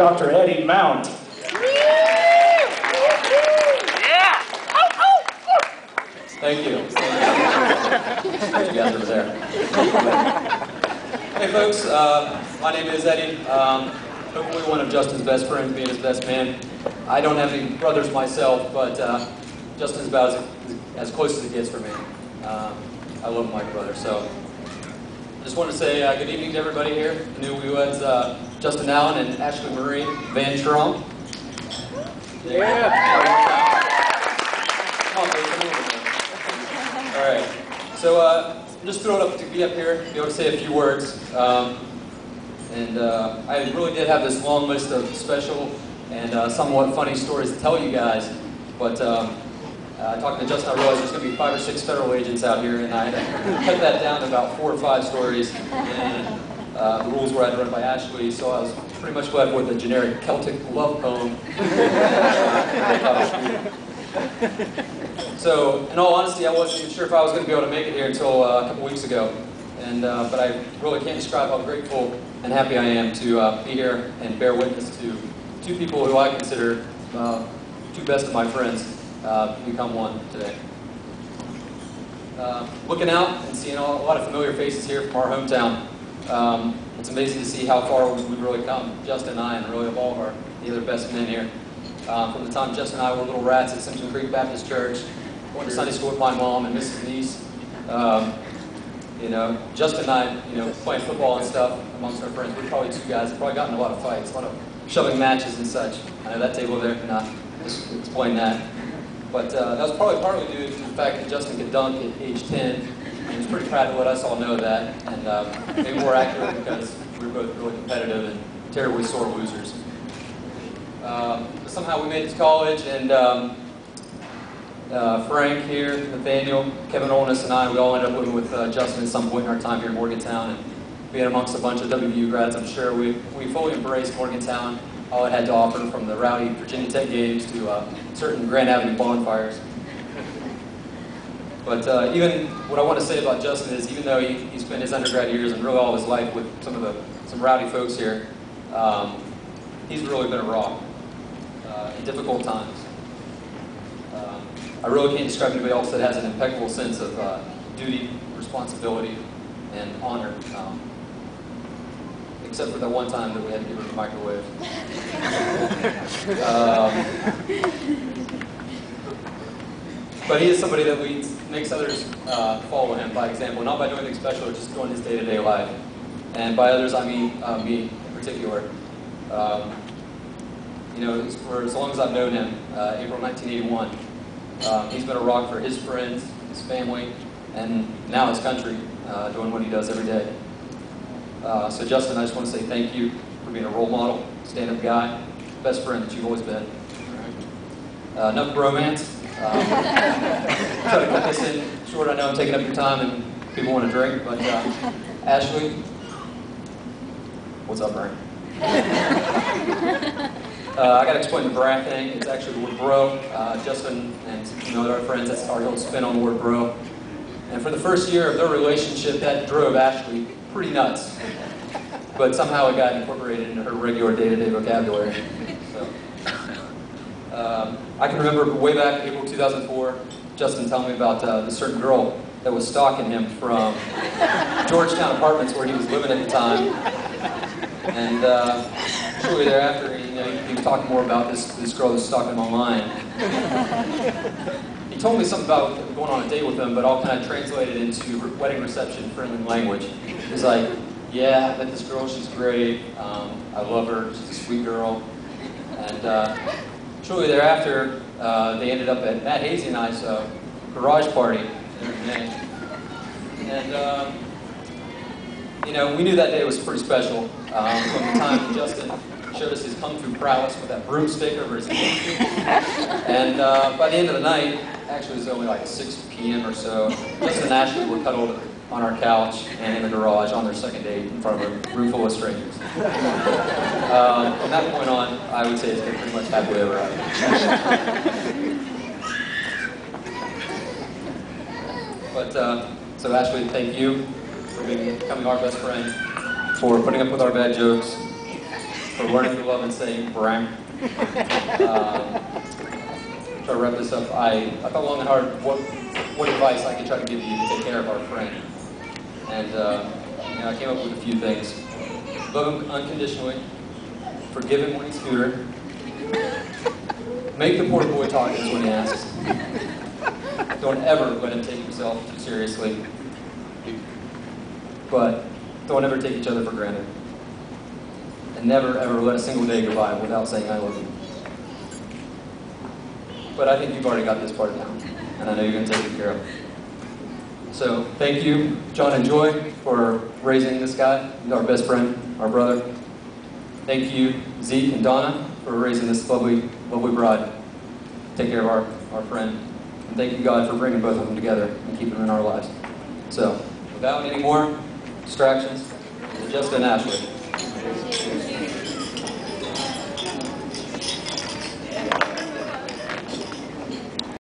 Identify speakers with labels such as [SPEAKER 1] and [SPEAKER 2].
[SPEAKER 1] Dr. Eddie Mount.
[SPEAKER 2] Thank you. You guys over there. Hey folks, my name is Eddie. Hopefully one of Justin's best friends, being his best man. I don't have any brothers myself, but Justin's about as close as it gets for me. I love my brother, so I just want to say good evening to everybody here. The newlyweds, Justin Allen and Ashley Marie Van Trump. Yeah. Come on, baby, come over here. All right, so I'm just thrilled up to be up here, be able to say a few words. I really did have this long list of special and somewhat funny stories to tell you guys, but talking to Justin, I realized there's going to be 5 or 6 federal agents out here, and I cut that down to about 4 or 5 stories. And the rules were I had to run by Ashley, so I was pretty much left with a generic Celtic love poem. So, in all honesty, I wasn't even sure if I was going to be able to make it here until a couple weeks ago. But I really can't describe how grateful and happy I am to be here and bear witness to 2 people who I consider 2 best of my friends become one today. Looking out and seeing a lot of familiar faces here from our hometown, it's amazing to see how far we've really come, Justin and I, and really of all of the other best men here. From the time Justin and I were little rats at Simpson Creek Baptist Church, going to Sunday school with my mom and Mrs. Neese. Justin and I, playing football and stuff amongst our friends. We're probably 2 guys that probably gotten in a lot of fights, a lot of shoving matches and such. I know that table there cannot explain that. But that was probably partly due to the fact that Justin could dunk at age 10. He was pretty proud to let us all know that. And maybe more accurate because we were both really competitive and terribly sore losers. But somehow we made it to college, and Frank here, Nathaniel, Kevin Olness, and I, we all ended up living with Justin at some point in our time here in Morgantown, and being amongst a bunch of WVU grads, I'm sure we fully embraced Morgantown, all it had to offer, from the rowdy Virginia Tech games to certain Grand Avenue bonfires. But even what I want to say about Justin is, even though he spent his undergrad years and really all his life with some rowdy folks here, he's really been a rock in difficult times. I really can't describe anybody else that has an impeccable sense of duty, responsibility, and honor, except for that one time that we had to give her the microwave. But he is somebody that makes others follow him by example, not by doing anything special, or just doing his day-to-day life. And by others, I mean me in particular. For as long as I've known him, April 1981, he's been a rock for his friends, his family, and now his country, doing what he does every day. So Justin, I just want to say thank you for being a role model, stand-up guy, best friend that you've always been. Enough bromance. Try to cut this in short. I know I'm taking up your time and people want to drink, but Ashley, what's up, Brian? I got to explain the bra thing. It's actually the word bro. Justin and our friends, that's our little spin on the word bro. And for the first year of their relationship, that drove Ashley pretty nuts. But somehow it got incorporated into her regular day-to-day vocabulary. So, I can remember way back April 2004, Justin telling me about this certain girl that was stalking him from Georgetown Apartments, where he was living at the time. And shortly thereafter, he was talking more about this girl that was stalking him online. He told me something about going on a date with him, but all kind of translated into wedding reception friendly language. He's like, yeah, I met this girl, she's great, I love her, she's a sweet girl. And shortly thereafter, they ended up at Matt Hazy and I's garage party in May. And we knew that day was pretty special. From the time Justin showed us his kung fu prowess with that broomstick over his head. And by the end of the night, actually it was only like 6 p.m. or so, Justin and Ashley were cuddled on our couch and in the garage on their second date in front of a room full of strangers. From that point on, I would say it's been pretty much happily ever after. But, so Ashley, thank you for becoming our best friend, for putting up with our bad jokes, for learning to love and say Bram. Try to wrap this up. I thought long and hard what advice I could try to give you to take care of our friend. And I came up with a few things. Love him unconditionally. Forgive him when he's scooter. Make the poor boy talk just when he asks. Don't ever let him take himself too seriously. But don't ever take each other for granted. And never ever let a single day go by without saying I love you. But I think you've already got this part down, and I know you're going to take it care of. So thank you, John and Joy, for raising this guy. He's our best friend, our brother. Thank you, Zeke and Donna, for raising this lovely, lovely bride. Take care of our friend. And thank you, God, for bringing both of them together and keeping them in our lives. So, without any more distractions, Jessica and Ashley.